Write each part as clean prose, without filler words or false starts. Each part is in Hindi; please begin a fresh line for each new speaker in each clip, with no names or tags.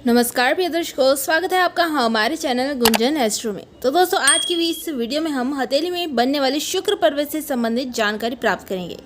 नमस्कार प्रिय दर्शकों, स्वागत है आपका हमारे चैनल गुंजन एस्ट्रो में। तो दोस्तों, आज की इस वीडियो में हम हथेली में बनने वाले शुक्र पर्वत से संबंधित जानकारी प्राप्त करेंगे।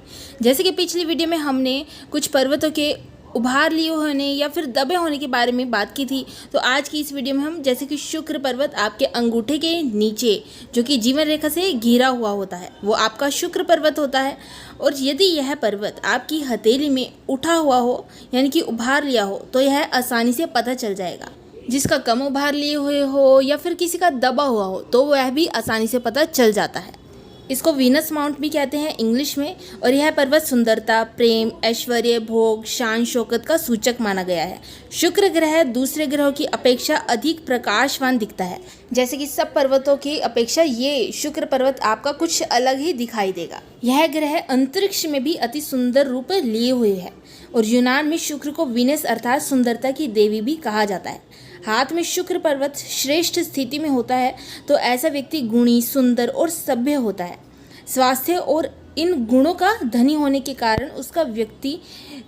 जैसे कि पिछली वीडियो में हमने कुछ पर्वतों के उभार लिए होने या फिर दबे होने के बारे में बात की थी, तो आज की इस वीडियो में हम जैसे कि शुक्र पर्वत आपके अंगूठे के नीचे जो कि जीवन रेखा से घिरा हुआ होता है, वो आपका शुक्र पर्वत होता है। और यदि यह पर्वत आपकी हथेली में उठा हुआ हो यानी कि उभार लिया हो, तो यह आसानी से पता चल जाएगा। जिसका कम उभार लिए हुए हो या फिर किसी का दबा हुआ हो, तो वह भी आसानी से पता चल जाता है। इसको वीनस माउंट भी कहते हैं इंग्लिश में। और यह पर्वत सुंदरता, प्रेम, ऐश्वर्य, भोग, शान शौकत का सूचक माना गया है। शुक्र ग्रह दूसरे ग्रहों की अपेक्षा अधिक प्रकाशवान दिखता है। जैसे कि सब पर्वतों की अपेक्षा ये शुक्र पर्वत आपका कुछ अलग ही दिखाई देगा। यह ग्रह अंतरिक्ष में भी अति सुंदर रूप लिए हुए है। और यूनान में शुक्र को वीनस अर्थात सुंदरता की देवी भी कहा जाता है। हाथ में शुक्र पर्वत श्रेष्ठ स्थिति में होता है तो ऐसा व्यक्ति गुणी, सुंदर और सभ्य होता है। स्वास्थ्य और इन गुणों का धनी होने के कारण उसका व्यक्ति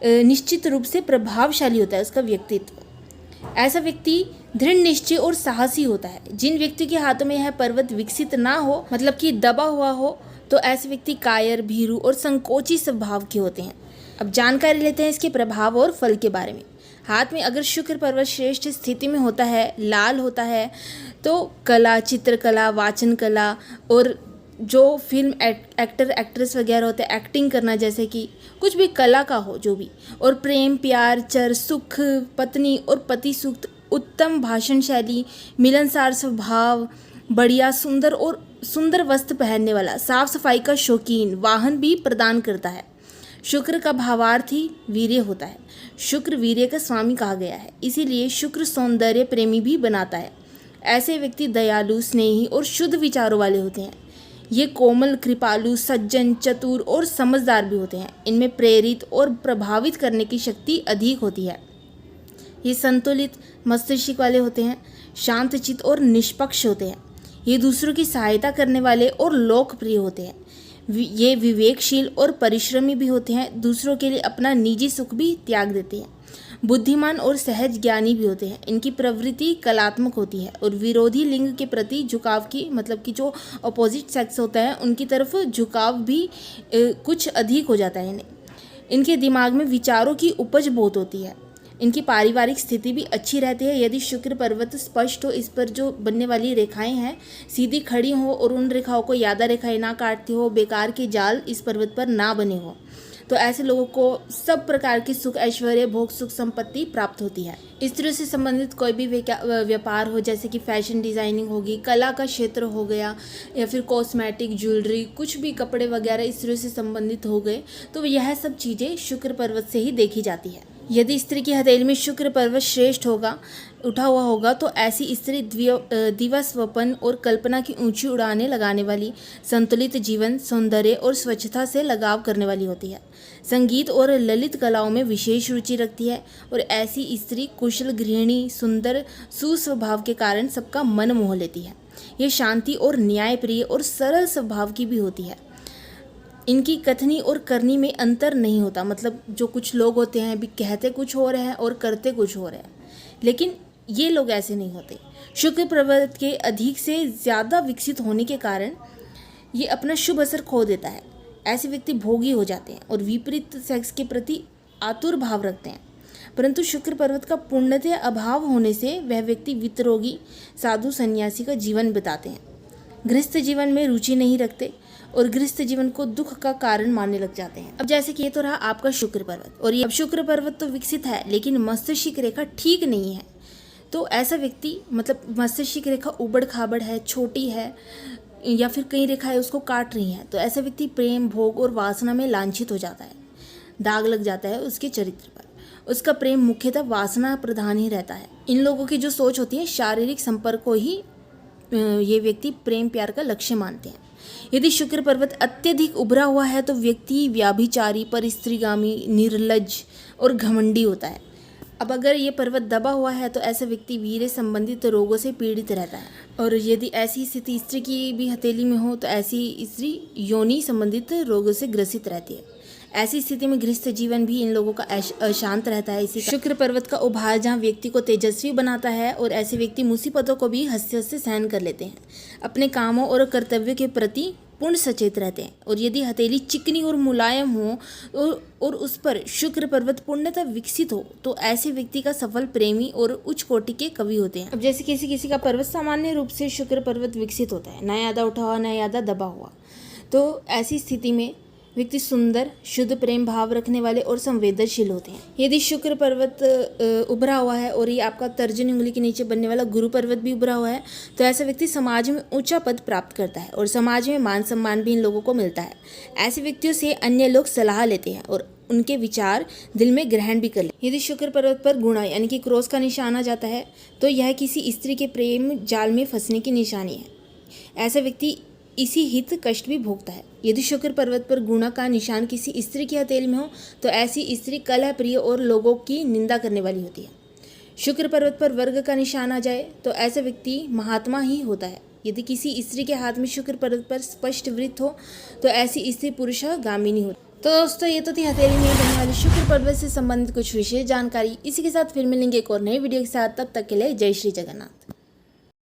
निश्चित रूप से प्रभावशाली होता है। उसका व्यक्तित्व, ऐसा व्यक्ति दृढ़ निश्चय और साहसी होता है। जिन व्यक्ति के हाथों में यह पर्वत विकसित ना हो, मतलब कि दबा हुआ हो, तो ऐसे व्यक्ति कायर, भीरू और संकोची स्वभाव के होते हैं। अब जानकारी लेते हैं इसके प्रभाव और फल के बारे में। हाथ में अगर शुक्र पर्वत श्रेष्ठ स्थिति में होता है, लाल होता है, तो कला, चित्रकला, वाचन कला और जो फिल्म एक्टर एक्ट्रेस वगैरह होते हैं, एक्टिंग करना, जैसे कि कुछ भी कला का हो जो भी, और प्रेम, प्यार, चर, सुख, पत्नी और पति सुख, उत्तम भाषण शैली, मिलनसार स्वभाव, बढ़िया, सुंदर और सुंदर वस्त्र पहनने वाला, साफ सफाई का शौकीन, वाहन भी प्रदान करता है। शुक्र का भावार्थ ही वीर्य होता है। शुक्र वीर्य का स्वामी कहा गया है, इसीलिए शुक्र सौंदर्य प्रेमी भी बनाता है। ऐसे व्यक्ति दयालु, स्नेही और शुद्ध विचारों वाले होते हैं। ये कोमल, कृपालु, सज्जन, चतुर और समझदार भी होते हैं। इनमें प्रेरित और प्रभावित करने की शक्ति अधिक होती है। ये संतुलित मस्तिष्क वाले होते हैं, शांतचित्त और निष्पक्ष होते हैं। ये दूसरों की सहायता करने वाले और लोकप्रिय होते हैं। ये विवेकशील और परिश्रमी भी होते हैं। दूसरों के लिए अपना निजी सुख भी त्याग देते हैं। बुद्धिमान और सहज ज्ञानी भी होते हैं। इनकी प्रवृत्ति कलात्मक होती है और विरोधी लिंग के प्रति झुकाव की, मतलब कि जो अपोजिट सेक्स होता है उनकी तरफ झुकाव भी कुछ अधिक हो जाता है। इनके दिमाग में विचारों की उपज बहुत होती है। इनकी पारिवारिक स्थिति भी अच्छी रहती है। यदि शुक्र पर्वत स्पष्ट हो, इस पर जो बनने वाली रेखाएं हैं सीधी खड़ी हो और उन रेखाओं को यादा रेखाएं ना काटती हो, बेकार के जाल इस पर्वत पर ना बने हो, तो ऐसे लोगों को सब प्रकार की सुख, ऐश्वर्य, भोग, सुख, संपत्ति प्राप्त होती है। स्त्रियों से संबंधित कोई भी व्यापार हो, जैसे कि फैशन डिजाइनिंग होगी, कला का क्षेत्र हो गया, या फिर कॉस्मेटिक, ज्वेलरी, कुछ भी कपड़े वगैरह स्त्रियों से संबंधित हो गए, तो यह सब चीज़ें शुक्र पर्वत से ही देखी जाती है। यदि स्त्री की हथेली में शुक्र पर्वत श्रेष्ठ होगा, उठा हुआ होगा, तो ऐसी स्त्री दिवा स्वप्न और कल्पना की ऊंची उड़ानें लगाने वाली, संतुलित जीवन, सौंदर्य और स्वच्छता से लगाव करने वाली होती है। संगीत और ललित कलाओं में विशेष रुचि रखती है और ऐसी स्त्री कुशल, गृहिणी, सुंदर, सुस्वभाव के कारण सबका मन मोह लेती है। ये शांति और न्यायप्रिय और सरल स्वभाव की भी होती है। इनकी कथनी और करनी में अंतर नहीं होता, मतलब जो कुछ लोग होते हैं भी कहते कुछ हो रहे हैं और करते कुछ हो रहे हैं, लेकिन ये लोग ऐसे नहीं होते। शुक्र पर्वत के अधिक से ज़्यादा विकसित होने के कारण ये अपना शुभ असर खो देता है। ऐसे व्यक्ति भोगी हो जाते हैं और विपरीत सेक्स के प्रति आतुर भाव रखते हैं। परंतु शुक्र पर्वत का पूर्णतः अभाव होने से वह व्यक्ति वितरोगी, साधु, सन्यासी का जीवन बिताते हैं। गृहस्थ जीवन में रुचि नहीं रखते और गृहस्थ जीवन को दुख का कारण मानने लग जाते हैं। अब जैसे कि ये तो रहा आपका शुक्र पर्वत, और ये अब शुक्र पर्वत तो विकसित है लेकिन मस्तिष्क रेखा ठीक नहीं है, तो ऐसा व्यक्ति, मतलब मस्तिष्क रेखा उबड़ खाबड़ है, छोटी है, या फिर कई रेखाएं उसको काट रही हैं, तो ऐसा व्यक्ति प्रेम, भोग और वासना में लांछित हो जाता है। दाग लग जाता है उसके चरित्र पर। उसका प्रेम मुख्यतः वासना प्रधान ही रहता है। इन लोगों की जो सोच होती है, शारीरिक संपर्क को ही ये व्यक्ति प्रेम प्यार का लक्ष्य मानते हैं। यदि शुक्र पर्वत अत्यधिक उभरा हुआ है तो व्यक्ति व्याभिचारी, परिस्त्रीगामी, निर्लज्ज और घमंडी होता है। अब अगर ये पर्वत दबा हुआ है तो ऐसा व्यक्ति वीर्य संबंधित रोगों से पीड़ित रहता है। और यदि ऐसी स्थिति स्त्री की भी हथेली में हो तो ऐसी स्त्री योनि संबंधित रोगों से ग्रसित रहती है। ऐसी स्थिति में गृहस्थ जीवन भी इन लोगों का अशांत रहता है। इसी शुक्र पर्वत का उभार जहाँ व्यक्ति को तेजस्वी बनाता है और ऐसे व्यक्ति मुसीबतों को भी हंसते हंसते सहन कर लेते हैं, अपने कामों और कर्तव्यों के प्रति पूर्ण सचेत रहते हैं। और यदि हथेली चिकनी और मुलायम हो और उस पर शुक्र पर्वत पूर्णतः विकसित हो तो ऐसे व्यक्ति का सफल प्रेमी और उच्च कोटि के कवि होते हैं। अब जैसे किसी का पर्वत सामान्य रूप से शुक्र पर्वत विकसित होता है, न ज्यादा उठा हुआ न ज्यादा दबा हुआ, तो ऐसी स्थिति में व्यक्ति सुंदर, शुद्ध, प्रेम भाव रखने वाले और संवेदनशील होते हैं। यदि शुक्र पर्वत उभरा हुआ है और ये आपका तर्जनी उंगली के नीचे बनने वाला गुरु पर्वत भी उभरा हुआ है तो ऐसा व्यक्ति समाज में ऊंचा पद प्राप्त करता है और समाज में मान सम्मान भी इन लोगों को मिलता है। ऐसे व्यक्तियों से अन्य लोग सलाह लेते हैं और उनके विचार दिल में ग्रहण भी कर लेते हैं। यदि शुक्र पर्वत पर गुणा यानी कि क्रॉस का निशान आ जाता है तो यह किसी स्त्री के प्रेम जाल में फंसने की निशानी है। ऐसा व्यक्ति इसी हित कष्ट भी भोगता है। यदि शुक्र पर्वत पर गुणा का निशान किसी स्त्री की हथेली में हो तो ऐसी स्त्री कलह प्रिय और लोगों की निंदा करने वाली होती है। शुक्र पर्वत पर वर्ग का निशान आ जाए तो ऐसा व्यक्ति महात्मा ही होता है। यदि किसी स्त्री के हाथ में शुक्र पर्वत पर स्पष्ट वृत्त हो तो ऐसी स्त्री पुरुष गामिनी होती है। तो दोस्तों ये तो थी हथेली में बनने वाली शुक्र पर्वत से संबंधित कुछ विशेष जानकारी। इसी के साथ फिर मिलेंगे एक और नई वीडियो के साथ। तब तक के लिए जय श्री जगन्नाथ।